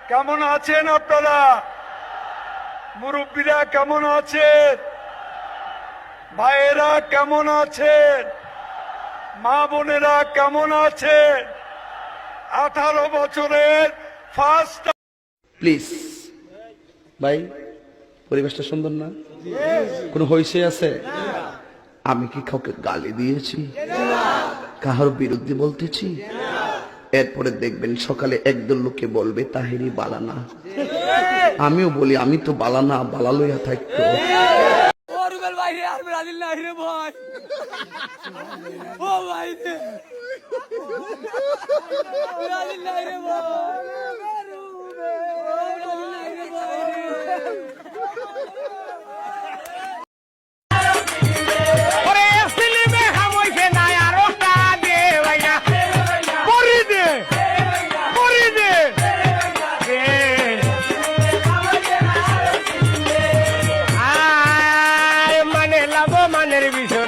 কেমন আছেন আপনারা? মুরব্বীরা কেমন আছেন? ভাইয়েরা কেমন আছেন? মা বোনেরা কেমন আছেন? 18 বছরের ফার্স্ট। প্লিজ ভাই, পরিবেশটা সুন্দর না? কোনো হইছে আছে? আমি কি কাউকে গালি দিয়েছি? কাহার বিরুদ্ধে বলতেছি? এরপরে দেখবেন সকালে একদল লোকে বলবে তাহেরি বালানা। আমিও বলি আমি তো বালানা, বালা লইয়া থাকতো। মানের বিষয়